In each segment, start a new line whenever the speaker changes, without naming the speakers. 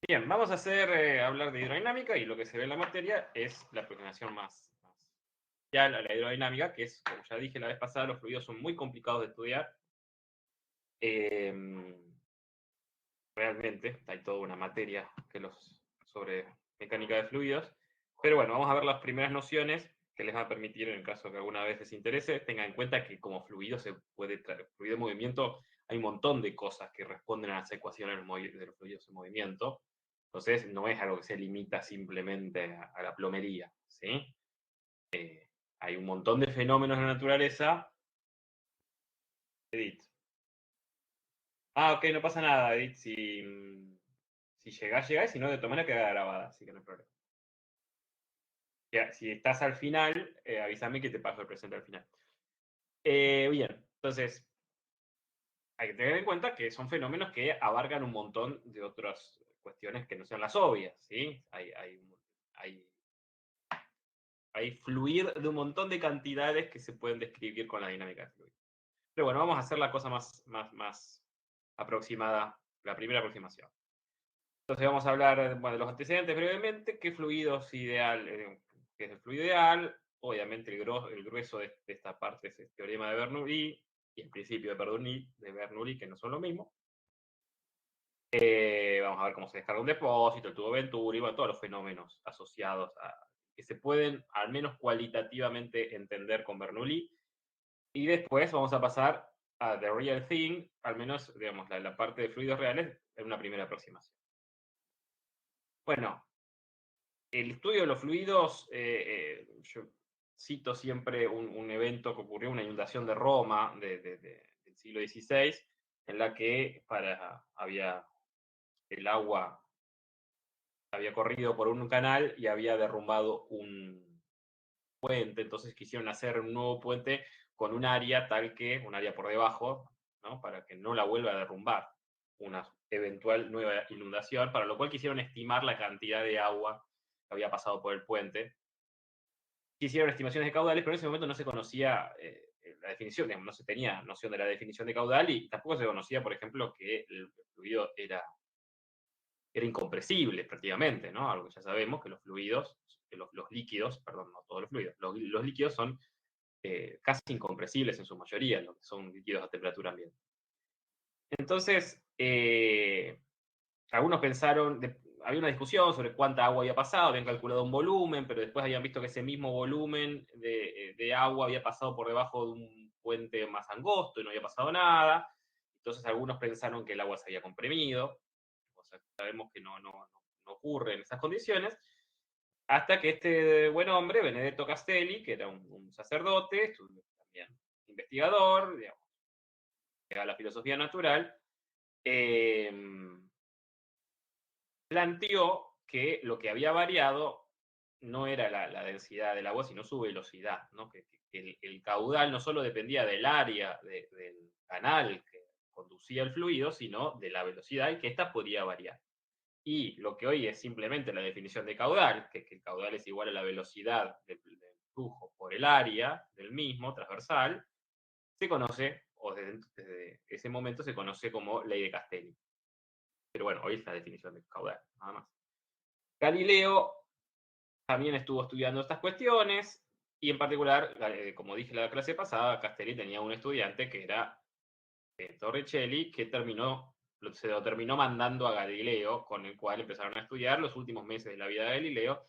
Bien, vamos a hablar de hidrodinámica y lo que se ve en la materia es la aproximación más ya a la hidrodinámica, que es, como ya dije la vez pasada, los fluidos son muy complicados de estudiar. Eh, Realmente hay toda una materia sobre mecánica de fluidos. Pero bueno, vamos a ver las primeras nociones que les va a permitir, en el caso que alguna vez les interese, tengan en cuenta que como fluido se puede traer, fluido de movimiento, hay un montón de cosas que responden a las ecuaciones de los fluidos en movimiento. Entonces, no es algo que se limita simplemente a la plomería, ¿sí? Hay un montón de fenómenos en la naturaleza. Edith. Ok, no pasa nada, Edith. Si llegás, llegás, si no, de todas maneras queda grabada, así que no hay problema. Ya, si estás al final, avísame que te paso el presente al final. Bien, entonces, hay que tener en cuenta que son fenómenos que abarcan un montón de otras cuestiones que no sean las obvias, ¿sí? Hay, hay fluir de un montón de cantidades que se pueden describir con la dinámica de fluido. Pero bueno, vamos a hacer la cosa más aproximada, la primera aproximación. Entonces vamos a hablar bueno, de los antecedentes brevemente, qué fluido es ideal, qué es el fluido ideal. Obviamente el grueso de esta parte es el teorema de Bernoulli y el principio de Bernoulli, que no son lo mismo. Vamos a ver cómo se descarga un depósito, el tubo Venturi, bueno, todos los fenómenos asociados que se pueden, al menos cualitativamente, entender con Bernoulli. Y después vamos a pasar a The Real Thing, al menos, digamos, la parte de fluidos reales, en una primera aproximación. Bueno, el estudio de los fluidos, yo cito siempre un evento que ocurrió, una inundación de Roma del siglo XVI, en la que el agua había corrido por un canal y había derrumbado un puente, entonces quisieron hacer un nuevo puente con un área un área por debajo, ¿no? Para que no la vuelva a derrumbar una eventual nueva inundación, para lo cual quisieron estimar la cantidad de agua que había pasado por el puente. Hicieron estimaciones de caudales, pero en ese momento no se conocía la definición, no se tenía noción de la definición de caudal y tampoco se conocía, por ejemplo, que el fluido era incompresible prácticamente, ¿no? Algo que ya sabemos, que los fluidos, los líquidos, perdón, no todos los fluidos, los líquidos son casi incompresibles en su mayoría, lo que son líquidos a temperatura ambiente. Entonces, algunos pensaron, había una discusión sobre cuánta agua había pasado, habían calculado un volumen, pero después habían visto que ese mismo volumen de agua había pasado por debajo de un puente más angosto y no había pasado nada. Entonces algunos pensaron que el agua se había comprimido, o sea, sabemos que no ocurre en esas condiciones, hasta que este buen hombre, Benedetto Castelli, que era un sacerdote, también investigador, digamos, de la filosofía natural, eh, planteó que lo que había variado no era la densidad del agua, sino su velocidad, ¿no? Que el caudal no solo dependía del área del canal que conducía el fluido, sino de la velocidad y que ésta podía variar. Y lo que hoy es simplemente la definición de caudal, que el caudal es igual a la velocidad del flujo por el área del mismo, transversal, se conoce, o desde ese momento se conoce como ley de Castelli. Pero bueno, hoy es la definición de caudal, nada más. Galileo también estuvo estudiando estas cuestiones y en particular, como dije la clase pasada, Castelli tenía un estudiante que era Torricelli, que se lo terminó mandando a Galileo, con el cual empezaron a estudiar los últimos meses de la vida de Galileo.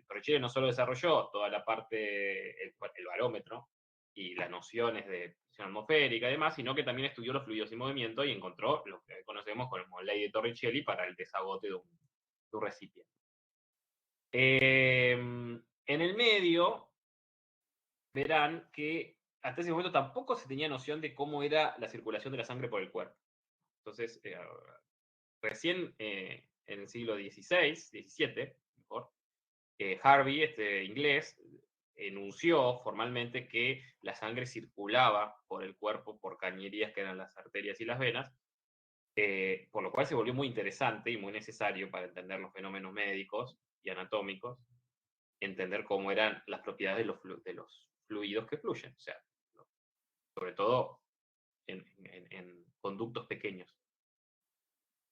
Torricelli no solo desarrolló toda la parte, el barómetro y las nociones de presión atmosférica y demás, sino que también estudió los fluidos y movimiento y encontró lo que conocemos como ley de Torricelli para el desagote de un recipiente. En el medio, verán que hasta ese momento tampoco se tenía noción de cómo era la circulación de la sangre por el cuerpo. Entonces, recién en el siglo XVI, XVII, mejor, Harvey, este inglés, enunció formalmente que la sangre circulaba por el cuerpo por cañerías que eran las arterias y las venas, por lo cual se volvió muy interesante y muy necesario para entender los fenómenos médicos y anatómicos, entender cómo eran las propiedades de los fluidos que fluyen, o sea, sobre todo en conductos pequeños.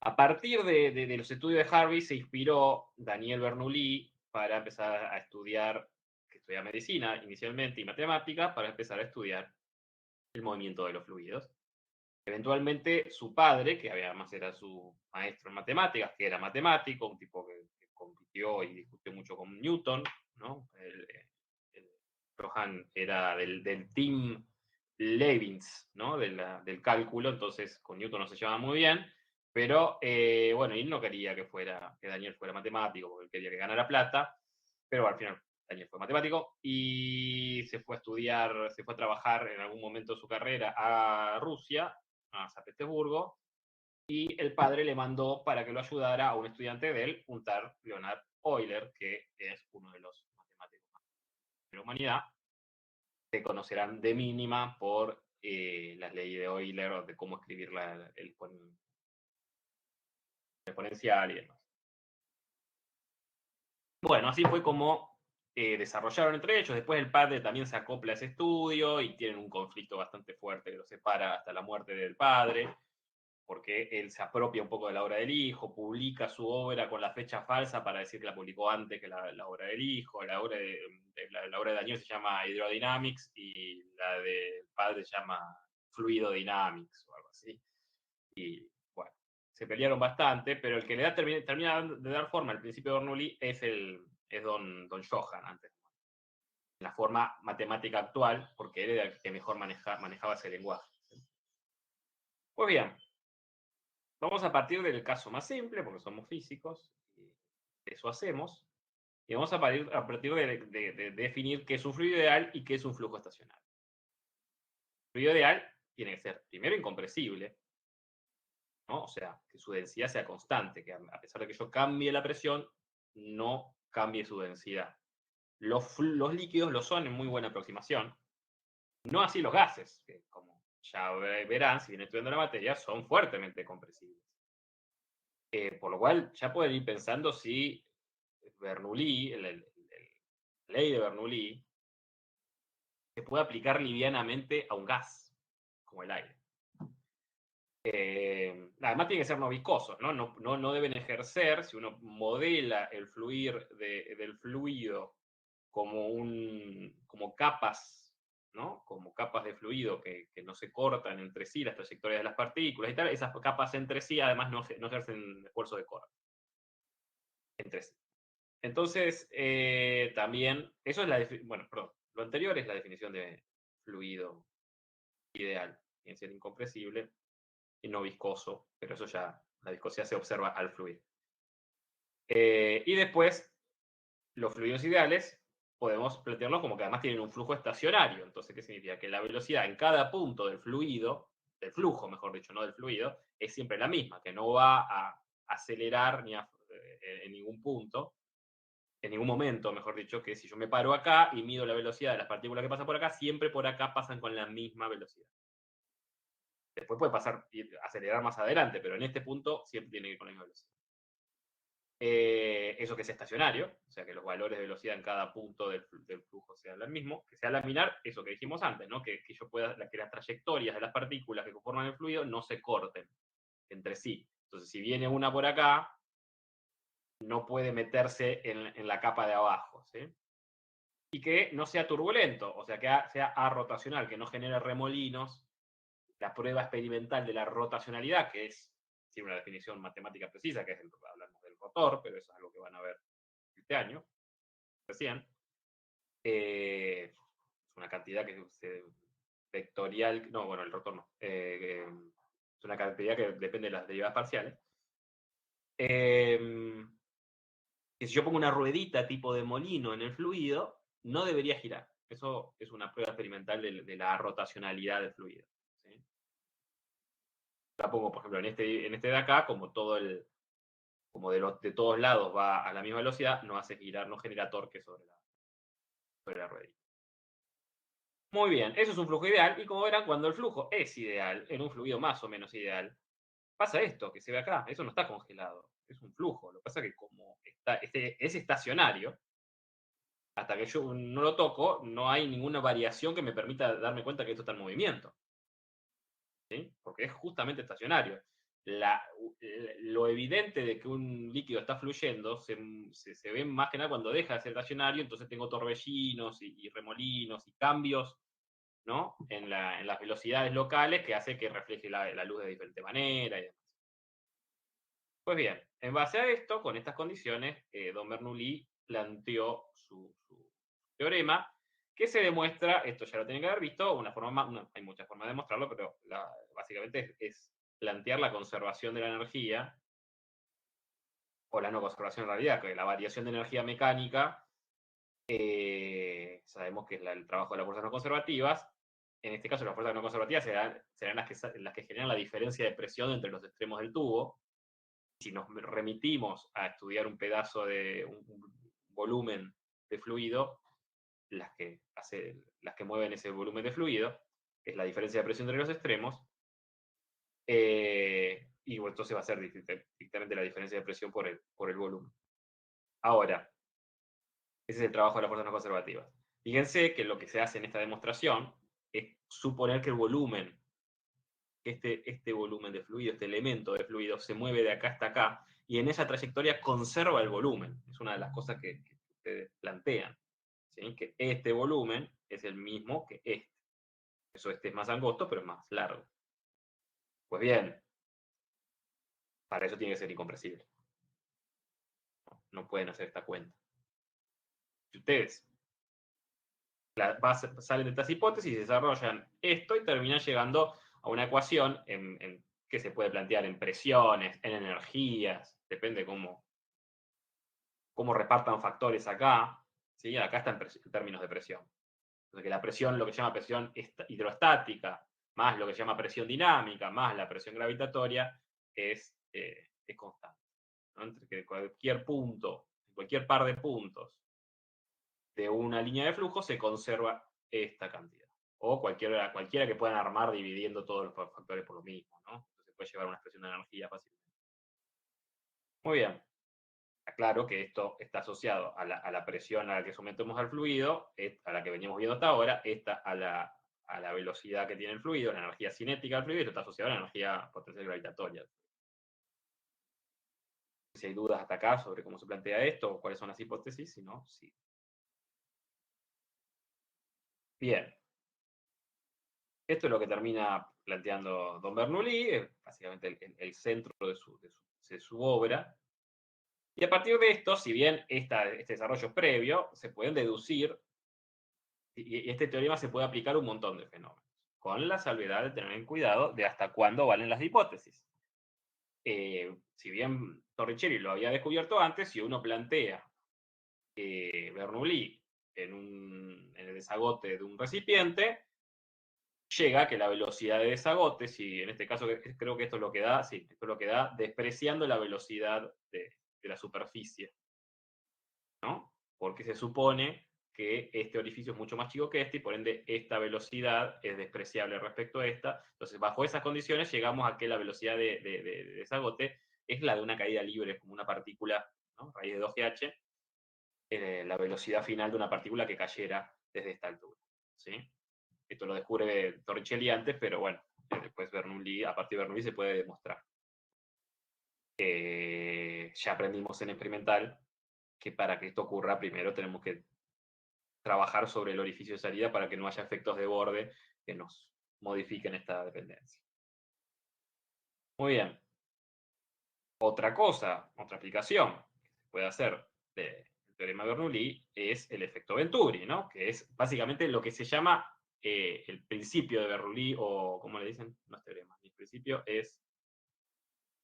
A partir de los estudios de Harvey se inspiró Daniel Bernoulli para empezar a estudiar, que estudia medicina inicialmente y matemáticas, para empezar a estudiar el movimiento de los fluidos. Eventualmente su padre, que además era su maestro en matemáticas, que era matemático, un tipo que compitió y discutió mucho con Newton, ¿no? Johann era del team Leibniz, ¿no? Del cálculo, entonces con Newton no se llevaba muy bien, pero bueno, él no quería que Daniel fuera matemático, porque él quería que ganara plata, pero al final Daniel fue matemático y se fue a estudiar, se fue a trabajar en algún momento de su carrera a Rusia, a San Petersburgo, y el padre le mandó para que lo ayudara a un estudiante de él, un tal Leonard Euler, que es uno de los matemáticos de la humanidad. Se conocerán de mínima por las leyes de Euler o de cómo escribir el exponencial y demás. Bueno, así fue como desarrollaron entre ellos. Después el padre también se acopla a ese estudio y tienen un conflicto bastante fuerte que los separa hasta la muerte del padre, porque él se apropia un poco de la obra del hijo, publica su obra con la fecha falsa para decir que la publicó antes que la obra del hijo. La obra la obra de Daniel se llama Hydrodynamics y la del padre se llama Fluido Dynamics o algo así. Y bueno, se pelearon bastante, pero el que le termina de dar forma al principio de Bernoulli es don Johann, antes, en la forma matemática actual, porque él era el que mejor manejaba ese lenguaje. Pues bien, vamos a partir del caso más simple, porque somos físicos, y eso hacemos, y vamos a partir de definir qué es un fluido ideal y qué es un flujo estacionario. El fluido ideal tiene que ser, primero, incompresible, ¿no? O sea, que su densidad sea constante, que a pesar de que yo cambie la presión, no cambie su densidad. Los líquidos lo son en muy buena aproximación, no así los gases, que como ya verán, si vienen estudiando la materia, son fuertemente compresibles. Por lo cual ya pueden ir pensando si Bernoulli, la ley de Bernoulli, se puede aplicar livianamente a un gas, como el aire. Además tiene que ser no viscosos, ¿no? No deben ejercer, si uno modela el fluir del fluido como capas, ¿no? Como capas de fluido que no se cortan entre sí las trayectorias de las partículas y tal, esas capas entre sí además no ejercen esfuerzo de corte entre sí. Entonces, también, eso es bueno, perdón, lo anterior es la definición de fluido ideal, tiene que ser incompresible y no viscoso, pero eso ya, la viscosidad se observa al fluir. Y después, los fluidos ideales podemos plantearlos como que además tienen un flujo estacionario. Entonces, ¿qué significa? Que la velocidad en cada punto del fluido, del flujo, mejor dicho, no del fluido, es siempre la misma, que no va a acelerar en ningún punto, en ningún momento, mejor dicho, que si yo me paro acá y mido la velocidad de las partículas que pasan por acá, siempre por acá pasan con la misma velocidad. Después puede pasar y acelerar más adelante, pero en este punto siempre tiene que ir con la misma velocidad. Eso que es estacionario, o sea que los valores de velocidad en cada punto del flujo sean el mismo, que sea laminar, eso que dijimos antes, ¿no? Que yo pueda, que las trayectorias de las partículas que conforman el fluido no se corten entre sí. Entonces, si viene una por acá, no puede meterse en la capa de abajo, ¿sí? Y que no sea turbulento, o sea, que sea arrotacional, que no genere remolinos. La prueba experimental de la rotacionalidad, que es, tiene una definición matemática precisa, que es hablamos del rotor, pero eso es algo que van a ver este año, recién. Es una cantidad que es vectorial, no, bueno, el rotor no. Es una cantidad que depende de las derivadas parciales. Que si yo pongo una ruedita tipo de molino en el fluido, no debería girar. Eso es una prueba experimental de la rotacionalidad del fluido. ¿Sí? La pongo, por ejemplo, en este de acá, como como de todos lados va a la misma velocidad, no hace girar, no genera torque sobre la ruedita. Muy bien, eso es un flujo ideal, y como verán, cuando el flujo es ideal, en un fluido más o menos ideal, pasa esto que se ve acá, eso no está congelado, es un flujo. Lo que pasa es que como es estacionario, hasta que yo no lo toco, no hay ninguna variación que me permita darme cuenta que esto está en movimiento. ¿Sí? Porque es justamente estacionario. lo evidente de que un líquido está fluyendo se ve más que nada cuando deja de ser estacionario, entonces tengo torbellinos y remolinos y cambios, ¿no? En las velocidades locales que hace que refleje la luz de diferente manera y demás. Pues bien, en base a esto, con estas condiciones, don Bernoulli planteó su teorema, que se demuestra, esto ya lo tienen que haber visto, hay muchas formas de demostrarlo, pero básicamente es plantear la conservación de la energía, o la no conservación en realidad, que la variación de energía mecánica, sabemos que es el trabajo de las fuerzas no conservativas. En este caso, las fuerzas no conservativas serán las que generan la diferencia de presión entre los extremos del tubo. Si nos remitimos a estudiar un pedazo de un volumen de fluido, las que mueven ese volumen de fluido, es la diferencia de presión entre los extremos, y bueno, entonces va a ser directamente la diferencia de presión por el volumen. Ahora, ese es el trabajo de las fuerzas no conservativas. Fíjense que lo que se hace en esta demostración es suponer que el volumen, este volumen de fluido, este elemento de fluido, se mueve de acá hasta acá, y en esa trayectoria conserva el volumen. Es una de las cosas que ustedes plantean, ¿sí? Que este volumen es el mismo que este. Eso este es más angosto, pero es más largo. Pues bien, para eso tiene que ser incompresible. No pueden hacer esta cuenta. Si ustedes salen de estas hipótesis y desarrollan esto y terminan llegando a una ecuación que se puede plantear en presiones, en energías, depende cómo repartan factores acá, ¿sí? Acá está en términos de presión. Entonces, que la presión, lo que se llama presión hidrostática, más lo que se llama presión dinámica, más la presión gravitatoria, es constante, ¿no? Entre que cualquier punto, cualquier par de puntos de una línea de flujo se conserva esta cantidad. O cualquiera que puedan armar dividiendo todos los factores por lo mismo, ¿no? Entonces puede llevar a una expresión de energía fácilmente. Muy bien. Claro que esto está asociado a la presión a la que sometemos al fluido, a la que veníamos viendo hasta ahora, esta a la velocidad que tiene el fluido, la energía cinética del fluido, esto está asociado a la energía potencial gravitatoria. Si hay dudas hasta acá sobre cómo se plantea esto o cuáles son las hipótesis, si no, sí. Bien. Esto es lo que termina planteando don Bernoulli, básicamente el centro de su obra. Y a partir de esto, si bien este desarrollo es previo, se pueden deducir, y este teorema se puede aplicar a un montón de fenómenos, con la salvedad de tener en cuidado de hasta cuándo valen las hipótesis. Si bien Torricelli lo había descubierto antes, si uno plantea Bernoulli en el desagote de un recipiente, llega a que la velocidad de desagote, si en este caso creo que esto es lo que da, sí, esto es lo que da despreciando la velocidad de la superficie, ¿no? Porque se supone que este orificio es mucho más chico que este y por ende esta velocidad es despreciable respecto a esta. Entonces, bajo esas condiciones llegamos a que la velocidad de desagote es la de una caída libre, como una partícula, ¿no? Raíz de 2GH, la velocidad final de una partícula que cayera desde esta altura, ¿sí? Esto lo descubre Torricelli antes, pero bueno, después Bernoulli, a partir de Bernoulli se puede demostrar. Ya aprendimos en experimental que para que esto ocurra, primero tenemos que trabajar sobre el orificio de salida para que no haya efectos de borde que nos modifiquen esta dependencia. Muy bien. Otra cosa, otra aplicación que se puede hacer del teorema de Bernoulli es el efecto Venturi, ¿no? Que es básicamente lo que se llama el principio de Bernoulli, o ¿cómo le dicen? No es teorema. El principio es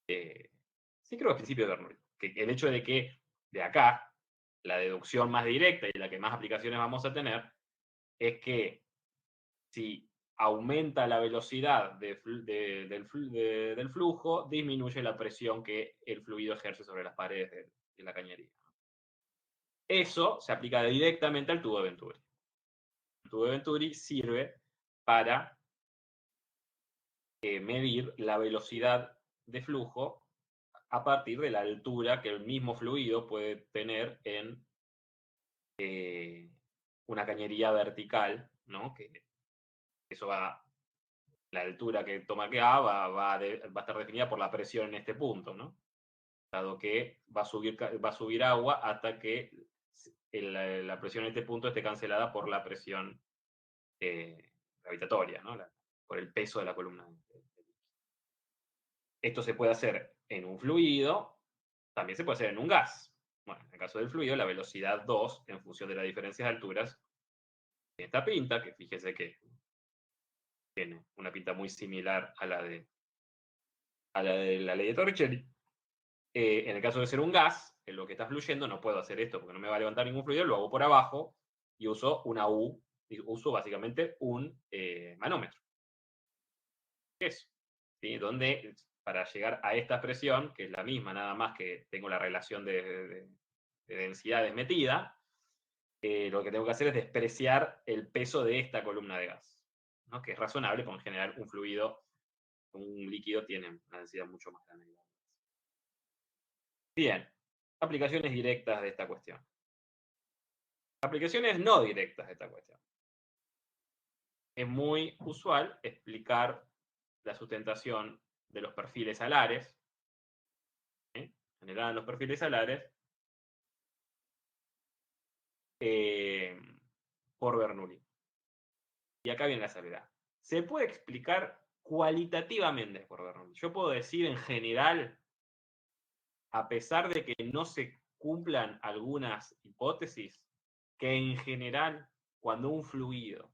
sí creo que es principio de Bernoulli, que el hecho de que de acá, la deducción más directa y la que más aplicaciones vamos a tener, es que si aumenta la velocidad del flujo, disminuye la presión que el fluido ejerce sobre las paredes de la cañería. Eso se aplica directamente al tubo de Venturi. El tubo de Venturi sirve para medir la velocidad de flujo a partir de la altura que el mismo fluido puede tener en una cañería vertical, ¿no? Que eso va la altura que toma que A va a estar definida por la presión en este punto, ¿no? Dado que va a subir agua hasta que la presión en este punto esté cancelada por la presión gravitatoria, ¿no? Por el peso de la columna. Esto se puede hacer en un fluido, también se puede hacer en un gas. Bueno, en el caso del fluido, la velocidad 2, en función de la diferencia de alturas, tiene esta pinta, que fíjese que tiene una pinta muy similar a la de la ley de Torricelli. En el caso de ser un gas, en lo que está fluyendo, no puedo hacer esto porque no me va a levantar ningún fluido, lo hago por abajo y uso una U, y uso básicamente un manómetro. Eso, ¿sí? Donde para llegar a esta presión, que es la misma, nada más que tengo la relación de densidades metida, lo que tengo que hacer es despreciar el peso de esta columna de gas, ¿no? Que es razonable, porque en general un fluido, un líquido tiene una densidad mucho más grande. Bien, aplicaciones directas de esta cuestión. Aplicaciones no directas de esta cuestión. Es muy usual explicar la sustentación de los perfiles alares, generada en los perfiles alares, por Bernoulli. Y acá viene la salvedad. Se puede explicar cualitativamente por Bernoulli. Yo puedo decir en general, a pesar de que no se cumplan algunas hipótesis, que en general, cuando un fluido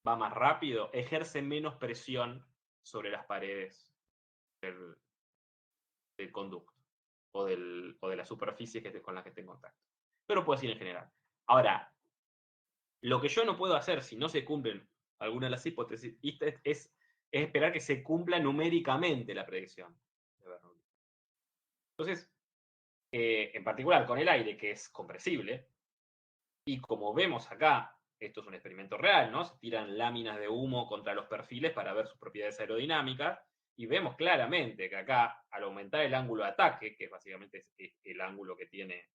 va más rápido, ejerce menos presión sobre las paredes del conducto o de la superficie con la que esté en contacto. Pero puedo decir en general. Ahora, lo que yo no puedo hacer si no se cumplen algunas de las hipótesis es esperar que se cumpla numéricamente la predicción de Bernoulli. Entonces, en particular con el aire, que es compresible, y como vemos acá, esto es un experimento real, ¿no? Se tiran láminas de humo contra los perfiles para ver sus propiedades aerodinámicas, y vemos claramente que acá, al aumentar el ángulo de ataque, que básicamente es el ángulo que tiene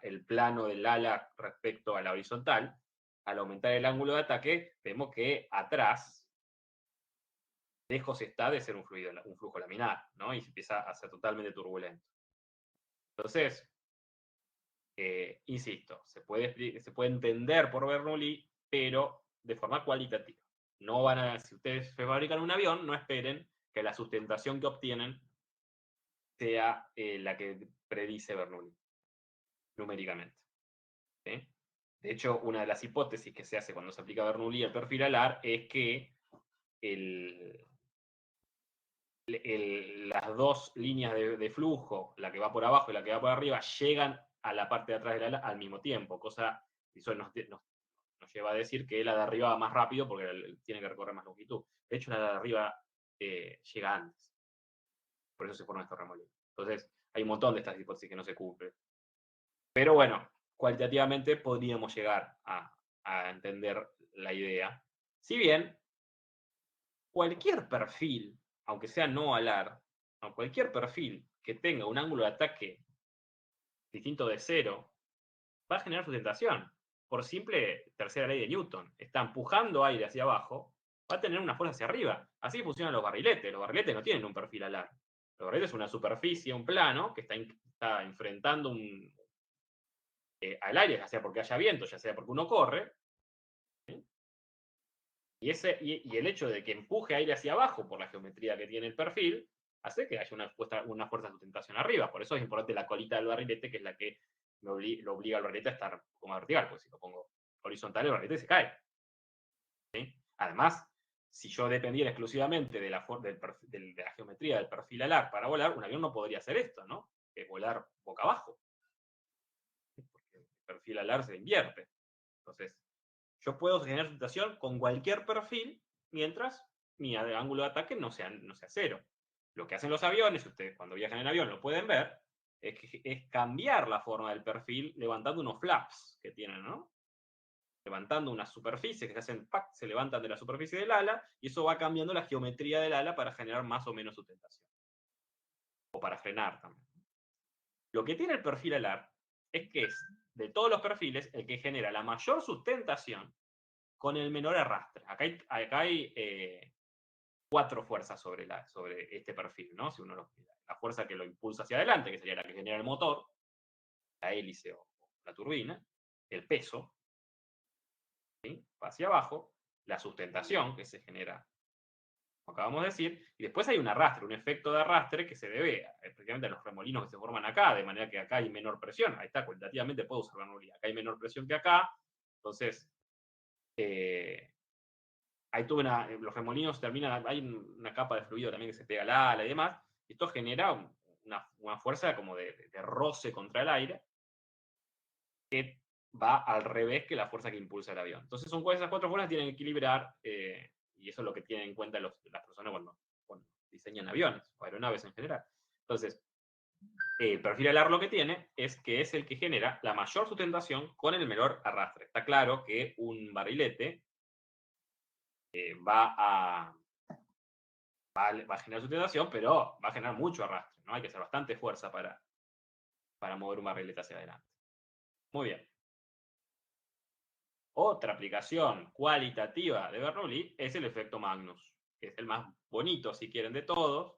el plano del ala respecto a la horizontal, al aumentar el ángulo de ataque, vemos que atrás, lejos está de ser un flujo laminar, ¿no? Y se empieza a ser totalmente turbulento. Entonces, insisto, se puede entender por Bernoulli, pero de forma cualitativa. No van a, si ustedes fabrican un avión, no esperen que la sustentación que obtienen sea la que predice Bernoulli, numéricamente. ¿Sí? De hecho, una de las hipótesis que se hace cuando se aplica Bernoulli al perfil alar es que las dos líneas de flujo, la que va por abajo y la que va por arriba, llegan a la parte de atrás del ala al mismo tiempo, cosa que eso nos lleva a decir que la de arriba va más rápido porque tiene que recorrer más longitud. De hecho, la de arriba llega antes. Por eso se forma estos remolinos. Entonces, hay un montón de estas hipótesis que no se cumplen. Pero bueno, cualitativamente podríamos llegar a entender la idea. Si bien, cualquier perfil, aunque sea no alar, cualquier perfil que tenga un ángulo de ataque distinto de cero, va a generar sustentación. Por simple tercera ley de Newton. Está empujando aire hacia abajo, va a tener una fuerza hacia arriba. Así funcionan los barriletes. Los barriletes no tienen un perfil alar. Los barriletes es una superficie, un plano, que está enfrentando al aire, ya sea porque haya viento, ya sea porque uno corre. ¿Sí? Y el hecho de que empuje aire hacia abajo por la geometría que tiene el perfil, hace que haya una fuerza de sustentación arriba. Por eso es importante la colita del barrilete, que es la que lo obliga al barrilete a estar como vertical, porque si lo pongo horizontal, el barrilete se cae. ¿Sí? Además, si yo dependiera exclusivamente de la geometría del perfil alar para volar, un avión no podría hacer esto, ¿no? Que es volar boca abajo. Porque el perfil alar se invierte. Entonces, yo puedo generar sustentación con cualquier perfil mientras mi ángulo de ataque no sea cero. Lo que hacen los aviones, ustedes cuando viajan en avión lo pueden ver, es cambiar la forma del perfil levantando unos flaps que tienen, ¿no? Levantando unas superficies que se hacen, ¡pac!, se levantan de la superficie del ala, y eso va cambiando la geometría del ala para generar más o menos sustentación. O para frenar también. Lo que tiene el perfil alar es que es, de todos los perfiles, el que genera la mayor sustentación con el menor arrastre. Acá hay 4 fuerzas sobre este perfil, ¿no? Si uno la fuerza que lo impulsa hacia adelante, que sería la que genera el motor, la hélice o la turbina, el peso, ¿sí? Va hacia abajo, la sustentación que se genera, como acabamos de decir, y después hay un arrastre, un efecto de arrastre que se debe prácticamente a los remolinos que se forman acá, de manera que acá hay menor presión. Ahí está, cualitativamente puedo usar la remolino. Acá hay menor presión que acá, entonces ahí los remolinos terminan, hay una capa de fluido también que se pega al ala y demás, y esto genera una fuerza como de roce contra el aire, que va al revés que la fuerza que impulsa el avión. Entonces esas 4 fuerzas tienen que equilibrar, y eso es lo que tienen en cuenta las personas cuando diseñan aviones o aeronaves en general. Entonces, el perfil alar lo que tiene es que es el que genera la mayor sustentación con el menor arrastre. Está claro que un barrilete va a generar sustentación, pero va a generar mucho arrastre, ¿no? Hay que hacer bastante fuerza para mover un barrilete hacia adelante. Muy bien. Otra aplicación cualitativa de Bernoulli es el efecto Magnus, que es el más bonito, si quieren, de todos.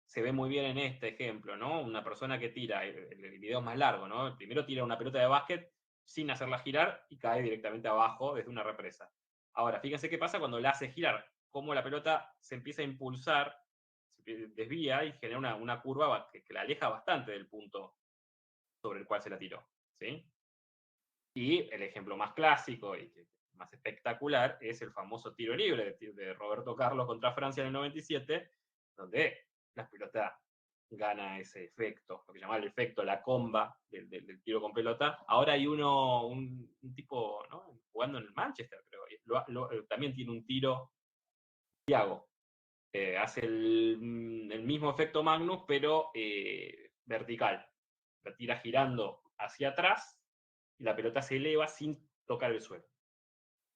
Se ve muy bien en este ejemplo, ¿no? Una persona que tira, el video es más largo, ¿no? Primero tira una pelota de básquet sin hacerla girar y cae directamente abajo desde una represa. Ahora, fíjense qué pasa cuando la hace girar, cómo la pelota se empieza a impulsar, se desvía y genera una curva que la aleja bastante del punto sobre el cual se la tiró, ¿sí? Y el ejemplo más clásico y más espectacular es el famoso tiro libre de Roberto Carlos contra Francia en el 97, donde la pelota gana ese efecto, lo que llamaba el efecto, la comba del tiro con pelota. Ahora hay un tipo, ¿no? Jugando en el Manchester, creo, también tiene un tiro, Thiago, hace el mismo efecto Magnus, pero vertical. La tira girando hacia atrás y la pelota se eleva sin tocar el suelo.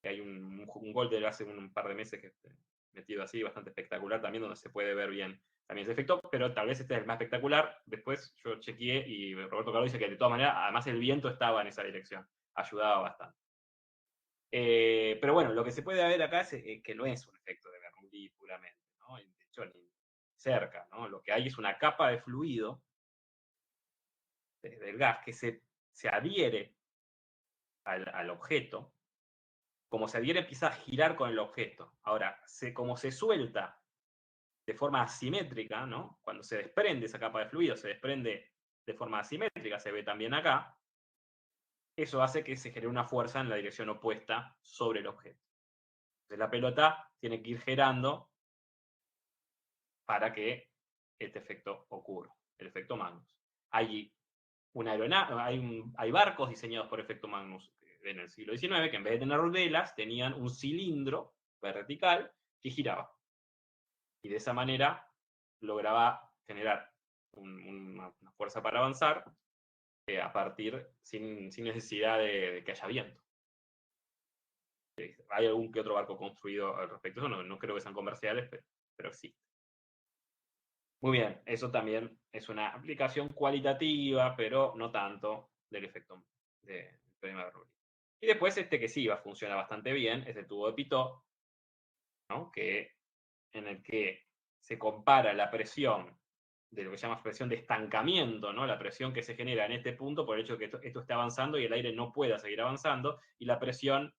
Hay un gol de hace un par de meses que metido así, bastante espectacular también, donde se puede ver bien también ese efecto, pero tal vez este es el más espectacular. Después yo chequeé y Roberto Carlos dice que de todas maneras, además el viento estaba en esa dirección, ayudaba bastante. Pero bueno, lo que se puede ver acá es que no es un efecto de Bernoulli puramente, ¿no? De hecho, ni cerca, ¿no? Lo que hay es una capa de fluido del gas que se adhiere al objeto. Como se adhiere, empieza a girar con el objeto. Ahora, como se suelta de forma asimétrica, ¿no? Cuando se desprende esa capa de fluido, se desprende de forma asimétrica, se ve también acá, eso hace que se genere una fuerza en la dirección opuesta sobre el objeto. Entonces la pelota tiene que ir girando para que este efecto ocurra, el efecto Magnus. Hay barcos diseñados por efecto Magnus en el siglo XIX que en vez de tener velas tenían un cilindro vertical que giraba. Y de esa manera lograba generar una fuerza para avanzar a partir sin necesidad de que haya viento. Hay algún que otro barco construido al respecto, eso no creo que sean comerciales, pero existe. Muy bien, eso también es una aplicación cualitativa, pero no tanto del efecto del teorema de Bernoulli. Y después este que sí funciona bastante bien es el tubo de Pitot, ¿no? En el que se compara la presión de lo que se llama presión de estancamiento, ¿no? La presión que se genera en este punto por el hecho de que esto está avanzando y el aire no pueda seguir avanzando, y la presión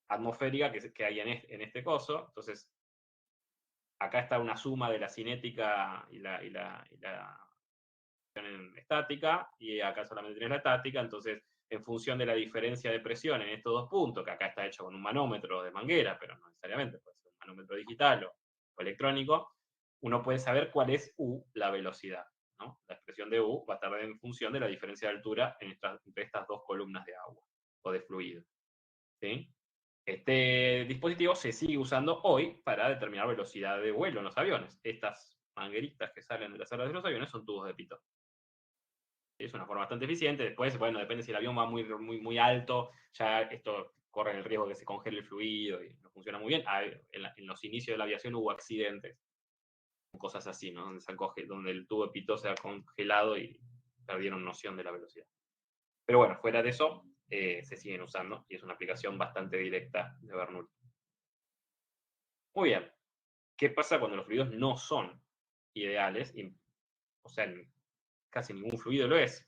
atmosférica que hay en este coso. Entonces, acá está una suma de la cinética y la estática, y acá solamente tienes la estática. Entonces, en función de la diferencia de presión en estos dos puntos, que acá está hecho con un manómetro de manguera, pero no necesariamente puede ser un manómetro digital o electrónico, uno puede saber cuál es U, la velocidad, ¿no? La expresión de U va a estar en función de la diferencia de altura entre estas dos columnas de agua o de fluido, ¿sí? Este dispositivo se sigue usando hoy para determinar velocidad de vuelo en los aviones. Estas mangueritas que salen de las alas de los aviones son tubos de Pitot. Es una forma bastante eficiente. Después, bueno, depende si el avión va muy alto, ya esto corre el riesgo de que se congele el fluido y no funciona muy bien. En los inicios de la aviación hubo accidentes, cosas así, ¿no? Donde el tubo de Pitot se ha congelado y perdieron noción de la velocidad. Pero bueno, fuera de eso, se siguen usando y es una aplicación bastante directa de Bernoulli. Muy bien, ¿qué pasa cuando los fluidos no son ideales? O sea, casi ningún fluido lo es,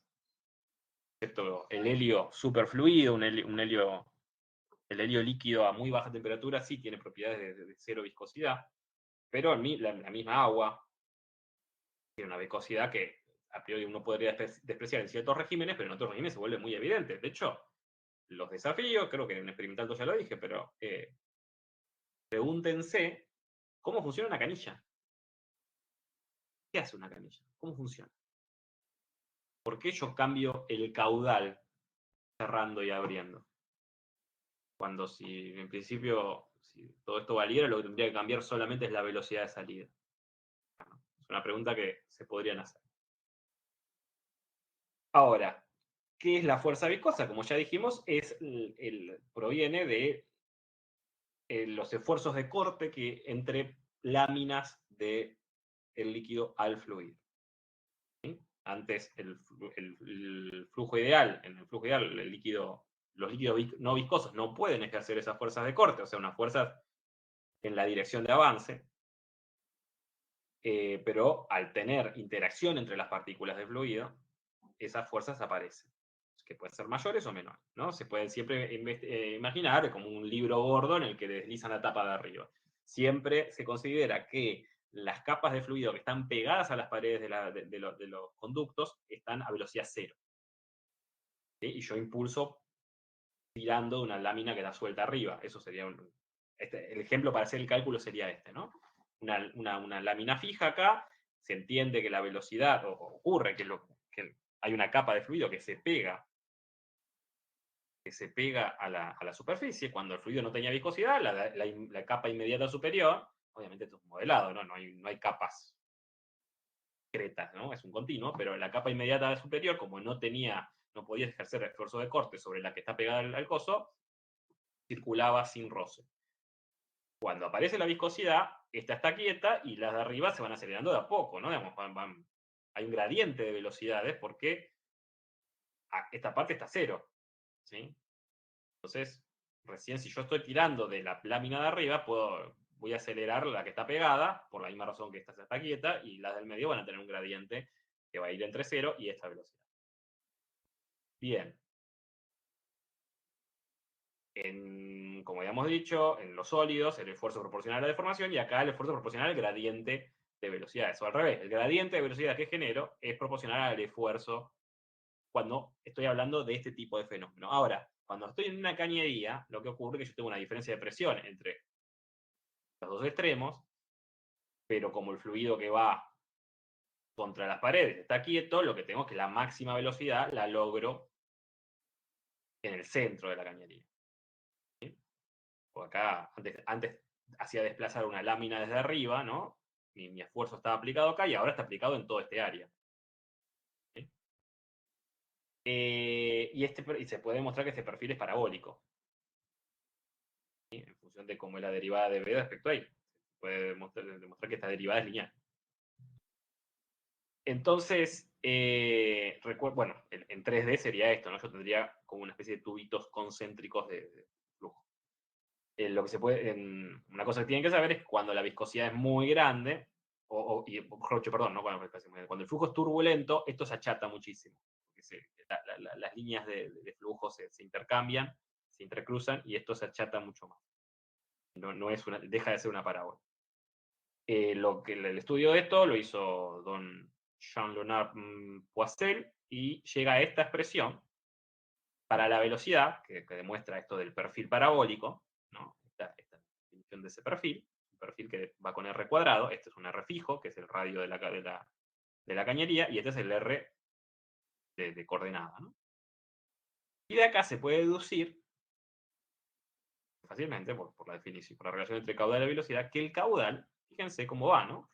excepto el helio superfluido, el helio líquido a muy baja temperatura sí tiene propiedades de cero viscosidad, pero la misma agua tiene una viscosidad que a priori uno podría despreciar en ciertos regímenes, pero en otros regímenes se vuelve muy evidente. De hecho, los desafíos, creo que en experimental ya lo dije, pero pregúntense cómo funciona una canilla. ¿Qué hace una canilla? ¿Cómo funciona? ¿Por qué yo cambio el caudal cerrando y abriendo? Cuando si en principio, si todo esto valiera, lo que tendría que cambiar solamente es la velocidad de salida. Es una pregunta que se podrían hacer. Ahora, ¿qué es la fuerza viscosa? Como ya dijimos, proviene de los esfuerzos de corte que entre láminas del líquido al fluido. ¿Sí? Antes el flujo ideal, en el flujo ideal los líquidos no viscosos no pueden ejercer esas fuerzas de corte, o sea, unas fuerzas en la dirección de avance, pero al tener interacción entre las partículas de fluido, esas fuerzas aparecen, que pueden ser mayores o menores, ¿no? Se puede siempre imaginar como un libro gordo en el que deslizan la tapa de arriba. Siempre se considera que las capas de fluido que están pegadas a las paredes de los conductos están a velocidad cero. ¿Sí? Y yo impulso tirando de una lámina que está suelta arriba. Eso sería el ejemplo para hacer el cálculo sería este, ¿no? Una lámina fija acá, se entiende que la velocidad, o ocurre que hay una capa de fluido que se pega a la superficie. Cuando el fluido no tenía viscosidad, la capa inmediata superior, obviamente esto es modelado, ¿no? No hay capas discretas, ¿no? Es un continuo, pero la capa inmediata superior, como no podía ejercer esfuerzo de corte sobre la que está pegada al coso, circulaba sin roce. Cuando aparece la viscosidad, esta está quieta y las de arriba se van acelerando de a poco, ¿no? Digamos, hay un gradiente de velocidades porque esta parte está cero, ¿sí? Entonces, recién si yo estoy tirando de la lámina de arriba, voy a acelerar la que está pegada, por la misma razón que esta está quieta, y las del medio van a tener un gradiente que va a ir entre 0 y esta velocidad. Bien. Como habíamos dicho, en los sólidos el esfuerzo proporcional a la deformación y acá el esfuerzo proporcional al gradiente de velocidad. O al revés, el gradiente de velocidad que genero es proporcional al esfuerzo cuando estoy hablando de este tipo de fenómeno. Ahora, cuando estoy en una cañería, lo que ocurre es que yo tengo una diferencia de presión entre los dos extremos, pero como el fluido que va contra las paredes está quieto, lo que tengo es que la máxima velocidad la logro en el centro de la cañería. ¿Sí? O acá, antes hacía desplazar una lámina desde arriba, ¿no? Mi esfuerzo estaba aplicado acá y ahora está aplicado en todo este área. ¿Sí? Y se puede demostrar que este perfil es parabólico. ¿Sí? En función de cómo es la derivada de B respecto a ahí. Se puede demostrar que esta derivada es lineal. Entonces, bueno, en 3D sería esto, ¿no? Yo tendría como una especie de tubitos concéntricos de flujo. Lo que se puede, una cosa que tienen que saber es que cuando la viscosidad es muy grande, perdón, no cuando el flujo es turbulento, esto se achata muchísimo. Las líneas de flujo se intercambian, se intercruzan y esto se achata mucho más. Deja de ser una parábola. El estudio de esto lo hizo don Jean-Leonard Poiseuille y llega a esta expresión para la velocidad, que demuestra esto del perfil parabólico, ¿no? Esta definición de ese perfil, un perfil que va con R cuadrado, este es un R fijo, que es el radio de la cañería, y este es el R de coordenada, ¿no? Y de acá se puede deducir fácilmente, por la definición, por la relación entre caudal y velocidad, que el caudal, fíjense cómo va, ¿no?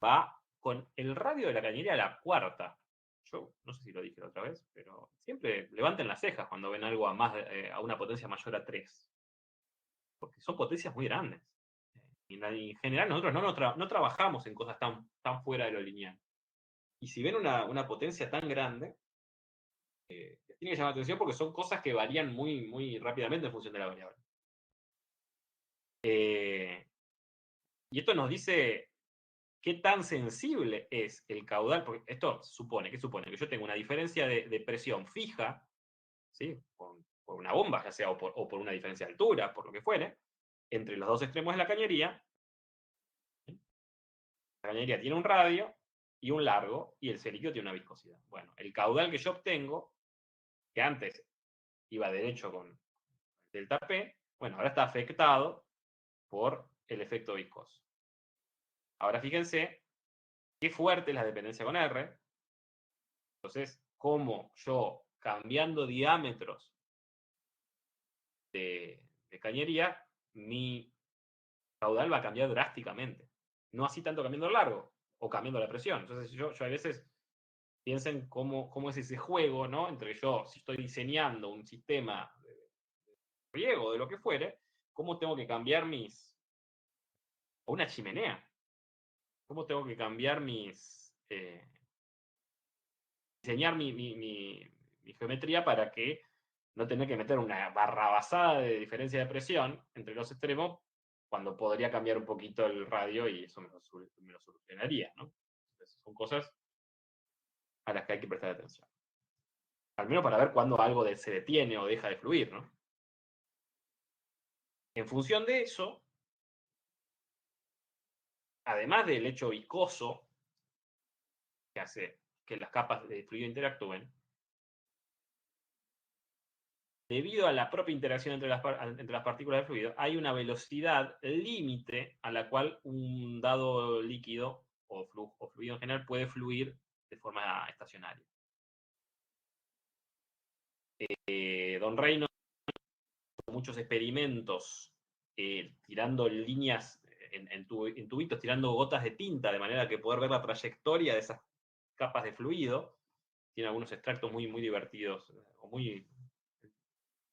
Va con el radio de la cañería a la cuarta. Yo no sé si lo dije la otra vez, pero siempre levanten las cejas cuando ven algo a una potencia mayor a 3. Porque son potencias muy grandes. Y en general nosotros no trabajamos en cosas tan fuera de lo lineal. Y si ven una potencia tan grande, les tiene que llamar la atención porque son cosas que varían muy, muy rápidamente en función de la variable. Y esto nos dice qué tan sensible es el caudal, porque esto supone, ¿qué supone? Que yo tengo una diferencia de presión fija, ¿sí? Por una bomba, ya sea, o por una diferencia de altura, por lo que fuere, entre los dos extremos de la cañería. ¿Sí? La cañería tiene un radio y un largo, y el líquido tiene una viscosidad. Bueno, el caudal que yo obtengo, que antes iba derecho con delta P, bueno, ahora está afectado por el efecto viscoso. Ahora fíjense qué fuerte es la dependencia con R. Entonces, cómo yo, cambiando diámetros de cañería, mi caudal va a cambiar drásticamente. No así tanto cambiando el largo o cambiando la presión. Entonces, yo a veces piensen cómo es ese juego, ¿no? Entre yo, si estoy diseñando un sistema de riego, de lo que fuere, cómo tengo que cambiar o una chimenea, cómo tengo que cambiar diseñar mi geometría para que no tener que meter una barrabasada de diferencia de presión entre los extremos cuando podría cambiar un poquito el radio y eso me lo solucionaría, ¿no? Entonces, son cosas a las que hay que prestar atención. Al menos para ver cuándo algo se detiene o deja de fluir, ¿no? En función de eso, además del hecho viscoso que hace que las capas de fluido interactúen, debido a la propia interacción entre las partículas de fluido, hay una velocidad límite a la cual un dado líquido o fluido en general puede fluir de forma estacionaria. Don Reynolds hizo muchos experimentos tirando líneas en tubitos, tirando gotas de tinta, de manera que poder ver la trayectoria de esas capas de fluido. Tiene algunos extractos muy, muy divertidos, o muy...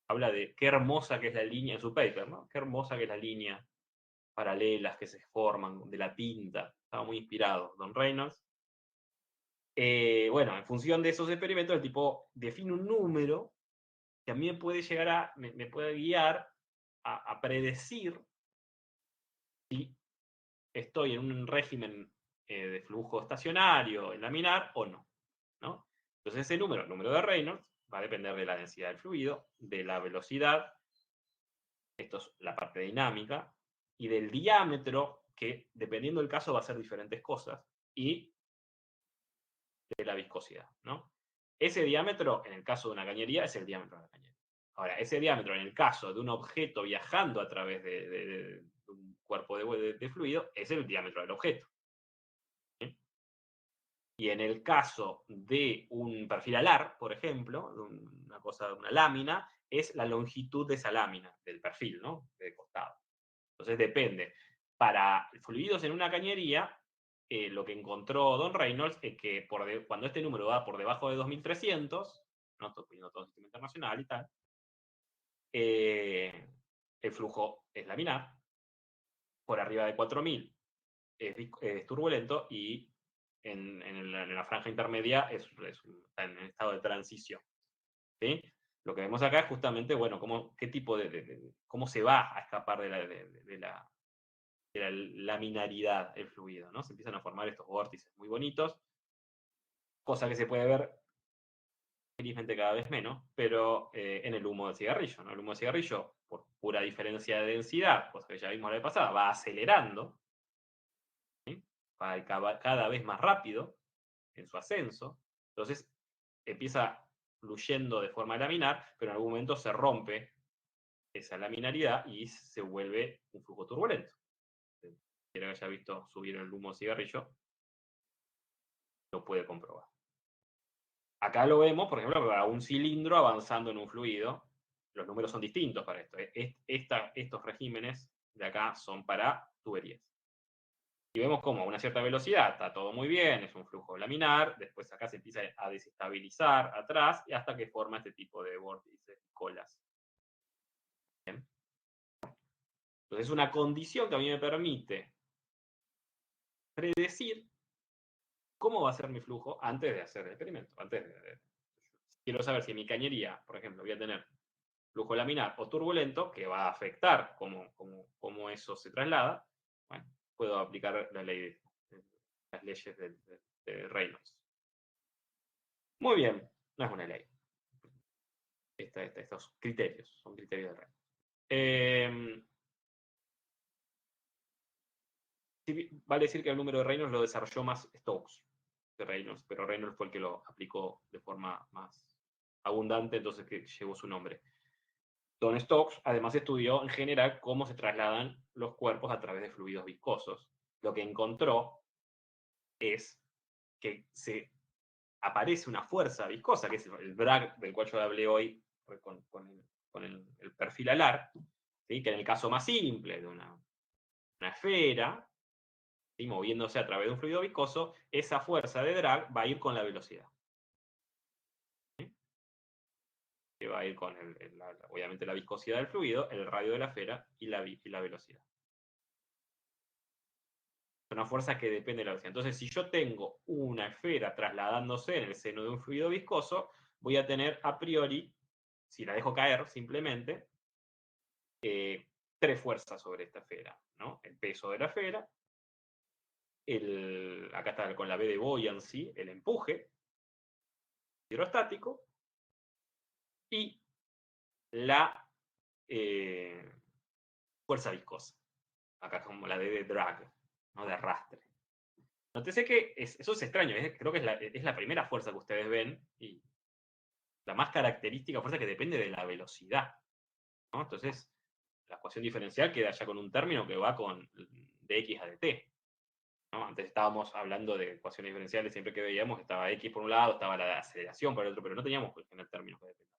Habla de qué hermosa que es la línea en su paper, ¿no? Qué hermosa que es la línea paralelas que se forman de la tinta. Estaba muy inspirado, Don Reynolds. Bueno, en función de esos experimentos, el tipo define un número que a mí me puede guiar a predecir si estoy en un régimen de flujo estacionario, en laminar o no, ¿no? Entonces ese número, el número de Reynolds, va a depender de la densidad del fluido, de la velocidad, esto es la parte dinámica, y del diámetro, que dependiendo del caso va a ser diferentes cosas, y de la viscosidad, ¿no? Ese diámetro, en el caso de una cañería, es el diámetro de la cañería. Ahora, ese diámetro, en el caso de un objeto viajando a través de un cuerpo de fluido, es el diámetro del objeto. ¿Sí? Y en el caso de un perfil alar, por ejemplo, una lámina, es la longitud de esa lámina, del perfil, ¿no? De costado. Entonces depende. Para fluidos en una cañería, lo que encontró Don Reynolds es que cuando este número va por debajo de 2300, no estoy poniendo todo el sistema internacional y tal, el flujo es laminar, por arriba de 4000 es turbulento y en la franja intermedia está en estado de transición. ¿Sí? Lo que vemos acá es justamente, bueno, qué tipo cómo se va a escapar de la laminaridad el fluido, ¿no? Se empiezan a formar estos vórtices muy bonitos, cosa que se puede ver felizmente cada vez menos, pero en el humo del cigarrillo, ¿no? El humo del cigarrillo, por pura diferencia de densidad, cosa que ya vimos la vez pasada, va acelerando, ¿sí? Va cada vez más rápido en su ascenso, entonces empieza fluyendo de forma laminar, pero en algún momento se rompe esa laminaridad y se vuelve un flujo turbulento. Quiero que haya visto subir el humo del cigarrillo, lo puede comprobar. Acá lo vemos, por ejemplo, para un cilindro avanzando en un fluido. Los números son distintos para esto. Estos regímenes de acá son para tuberías. Y vemos cómo a una cierta velocidad está todo muy bien, es un flujo laminar, después acá se empieza a desestabilizar atrás y hasta que forma este tipo de vórtices, colas. ¿Bien? Entonces es una condición que a mí me permite predecir cómo va a ser mi flujo antes de hacer el experimento, antes de quiero saber si en mi cañería, por ejemplo, voy a tener flujo laminar o turbulento, que va a afectar cómo eso se traslada, bueno, puedo aplicar la ley las leyes de Reynolds. Muy bien, no es una ley. Estos criterios, son criterios de Reynolds. Vale decir que el número de Reynolds lo desarrolló más Stokes que Reynolds, pero Reynolds fue el que lo aplicó de forma más abundante, entonces que llevó su nombre. Don Stokes además estudió en general cómo se trasladan los cuerpos a través de fluidos viscosos. Lo que encontró es que se aparece una fuerza viscosa, que es el drag del cual yo hablé hoy con el perfil alar, ¿sí? Que en el caso más simple de una esfera, ¿sí? Moviéndose a través de un fluido viscoso, esa fuerza de drag va a ir con la velocidad. ¿Sí? Que va a ir con, obviamente, la viscosidad del fluido, el radio de la esfera y la velocidad. Es una fuerza que depende de la velocidad. Entonces, si yo tengo una esfera trasladándose en el seno de un fluido viscoso, voy a tener a priori, si la dejo caer simplemente, tres fuerzas sobre esta esfera, ¿no? El peso de la esfera, acá está con la B de buoyancy, el empuje hidrostático, y la fuerza viscosa, acá como la D de drag, ¿no? De arrastre. Nótese que eso es extraño, creo que es la primera fuerza que ustedes ven, y la más característica fuerza que depende de la velocidad, ¿no? Entonces, la ecuación diferencial queda ya con un término que va con dx a dt. ¿No? Antes estábamos hablando de ecuaciones diferenciales, siempre que veíamos estaba x por un lado, estaba la aceleración por el otro, pero no teníamos que tener términos que dependen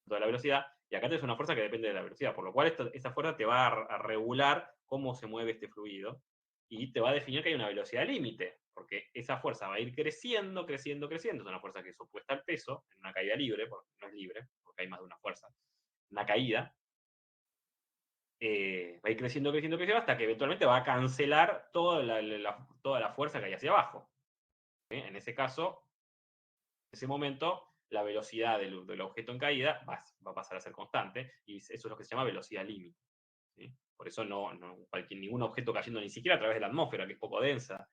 de la velocidad, y acá tenés una fuerza que depende de la velocidad, por lo cual esta fuerza te va a regular cómo se mueve este fluido, y te va a definir que hay una velocidad límite, porque esa fuerza va a ir creciendo, creciendo, creciendo, es una fuerza que es opuesta al peso, en una caída libre, porque no es libre, porque hay más de una fuerza, una caída, va a ir creciendo, creciendo, creciendo, hasta que eventualmente va a cancelar toda la fuerza que hay hacia abajo. ¿Sí? En ese caso, en ese momento, la velocidad del objeto en caída va a pasar a ser constante, y eso es lo que se llama velocidad límite. ¿Sí? Por eso ningún objeto cayendo ni siquiera a través de la atmósfera, que es poco densa,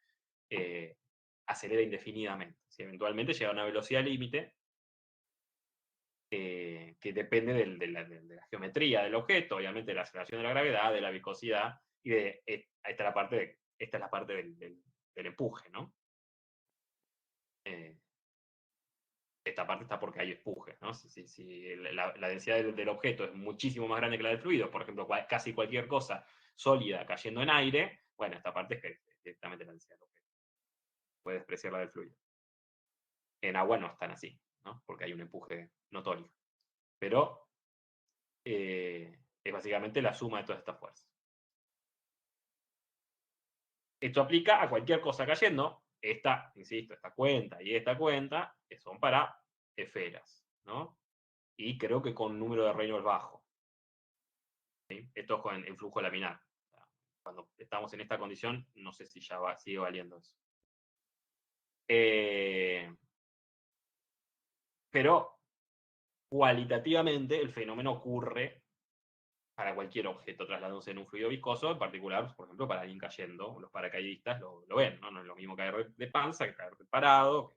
acelera indefinidamente. ¿Sí? Eventualmente llega a una velocidad límite que depende de la geometría del objeto, obviamente de la aceleración de la gravedad, de la viscosidad, y esta es la parte del empuje, ¿no? Esta parte está porque hay empuje, ¿no? Si la densidad del objeto es muchísimo más grande que la del fluido, por ejemplo, casi cualquier cosa sólida cayendo en aire, bueno, esta parte es directamente la densidad del objeto. Puede despreciar la del fluido. En agua no están así, ¿no? Porque hay un empuje notorio. Pero es básicamente la suma de todas estas fuerzas. Esto aplica a cualquier cosa cayendo. Insisto, esta cuenta y esta cuenta, que son para esferas, ¿no? Y creo que con número de Reynolds bajo. ¿Sí? Esto es en flujo laminar. Cuando estamos en esta condición, no sé si ya sigue valiendo eso. Pero cualitativamente el fenómeno ocurre para cualquier objeto trasladándose en un fluido viscoso, en particular, por ejemplo, para alguien cayendo, los paracaidistas lo ven, ¿no? No es lo mismo caer de panza que caer de parado,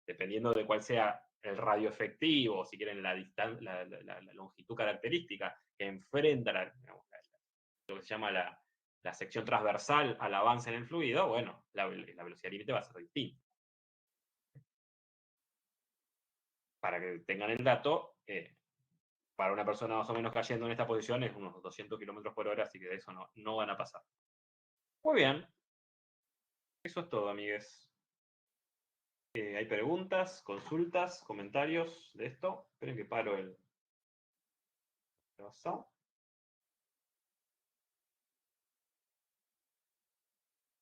dependiendo de cuál sea el radio efectivo, si quieren la longitud característica que enfrenta lo que se llama la sección transversal al avance en el fluido, bueno, la velocidad límite va a ser distinta. Para que tengan el dato, para una persona más o menos cayendo en esta posición es unos 200 km por hora, así que de eso no van a pasar. Muy bien. Eso es todo, amigues. ¿Hay preguntas, consultas, comentarios de esto? Esperen que paro el...